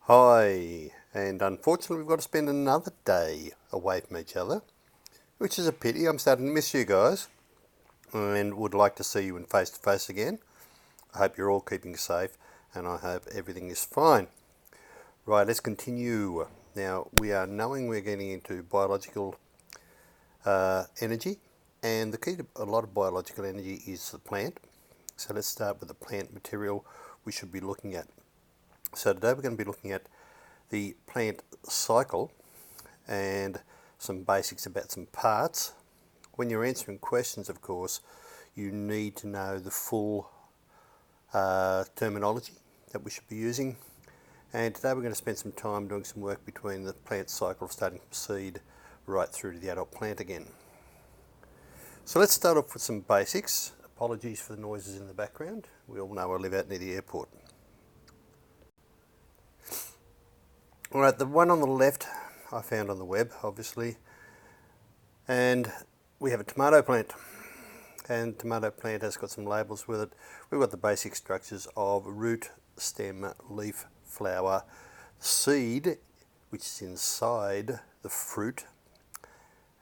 Hi, and unfortunately we've got to spend another day away from each other, which is a pity. I'm starting to miss you guys and would like to see you in face to face again. I hope you're all keeping safe and I hope everything is fine. Right, let's continue. Now we are knowing we're getting into biological energy, and the key to a lot of biological energy is the plant. So let's start with the plant material we should be looking at. So today we're going to be looking at the plant cycle and some basics about some parts. When you're answering questions, of course, you need to know the full terminology that we should be using. And today we're going to spend some time doing some work between the plant cycle, starting from seed right through to the adult plant again. So let's start off with some basics. Apologies for the noises in the background. We all know I live out near the airport. Alright, the one on the left I found on the web, obviously, and we have a tomato plant, and tomato plant has got some labels with it. We've got the basic structures of root, stem, leaf, flower, seed, which is inside the fruit,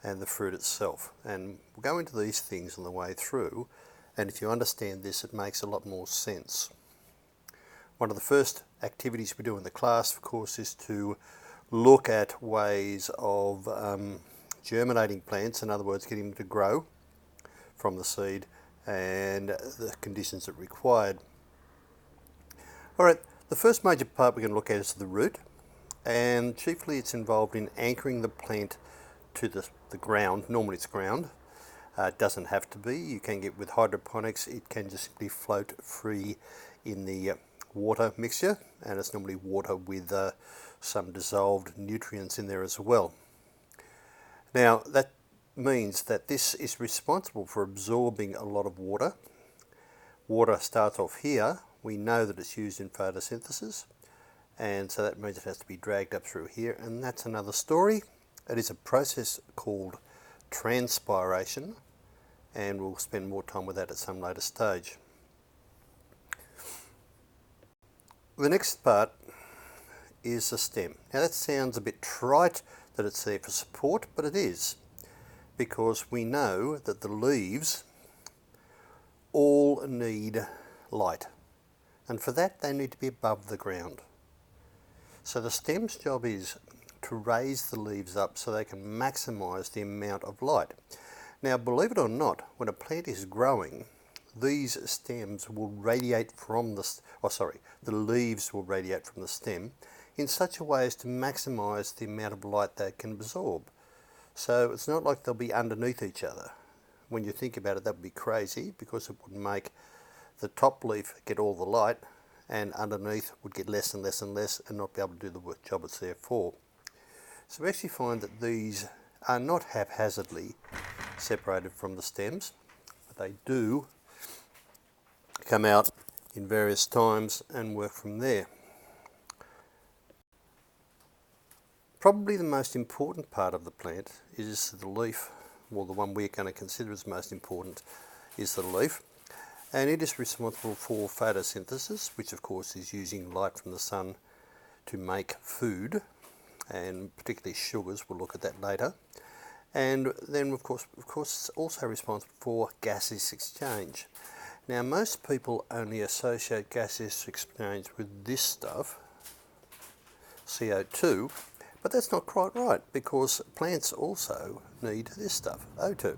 and the fruit itself. And we'll go into these things on the way through, and if you understand this, it makes a lot more sense. One of the first activities we do in the class, of course, is to look at ways of germinating plants, in other words, getting them to grow from the seed and the conditions that are required. Alright, the first major part we're going to look at is the root, and chiefly it's involved in anchoring the plant to the ground. Normally it's ground. It doesn't have to be. You can get with hydroponics, it can just simply float free in the water mixture, and it's normally water with some dissolved nutrients in there as well. Now that means that this is responsible for absorbing a lot of water. Water starts off here. We know that it's used in photosynthesis, and so that means it has to be dragged up through here, and that's another story. It is a process called transpiration, and we'll spend more time with that at some later stage. The next part is the stem. Now that sounds a bit trite that it's there for support, but it is, because we know that the leaves all need light, and for that they need to be above the ground. So the stem's job is to raise the leaves up so they can maximize the amount of light. Now believe it or not, when a plant is growing, these stems will radiate from the leaves will radiate from the stem in such a way as to maximize the amount of light they can absorb. So it's not like they'll be underneath each other. When you think about it, that would be crazy, because it would make the top leaf get all the light and underneath would get less and less and less and not be able to do the job it's there for. So we actually find that these are not haphazardly separated from the stems, but they do come out in various times and work from there. Probably the most important part of the plant is the leaf. Well, the one we're going to consider as most important is the leaf, and it is responsible for photosynthesis, which of course is using light from the sun to make food, and particularly sugars. We'll look at that later. And then of course it's also responsible for gaseous exchange. Now most people only associate gaseous exchange with this stuff, CO2, but that's not quite right, because plants also need this stuff, O2.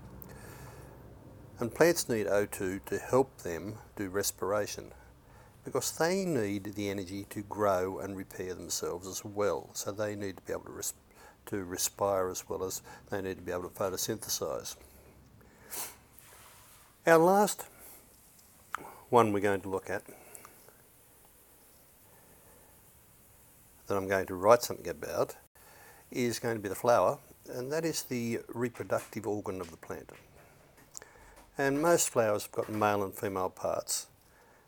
And plants need O2 to help them do respiration, because they need the energy to grow and repair themselves as well. So they need to be able to respire as well as they need to be able to photosynthesize. Our last one we're going to look at, that I'm going to write something about, is going to be the flower, and that is the reproductive organ of the plant. And most flowers have got male and female parts,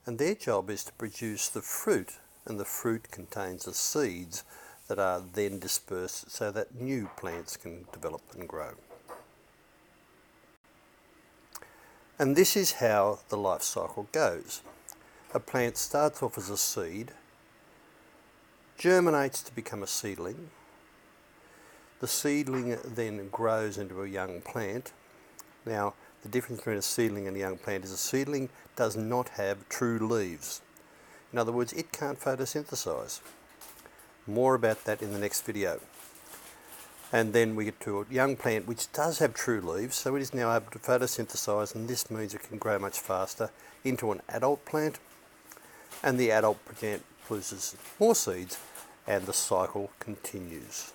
and their job is to produce the fruit, and the fruit contains the seeds that are then dispersed so that new plants can develop and grow. And this is how the life cycle goes. A plant starts off as a seed, germinates to become a seedling. The seedling then grows into a young plant. Now, the difference between a seedling and a young plant is a seedling does not have true leaves. In other words, it can't photosynthesize. More about that in the next video. And then we get to a young plant which does have true leaves, so it is now able to photosynthesize, and this means it can grow much faster into an adult plant, and the adult plant produces more seeds, and the cycle continues.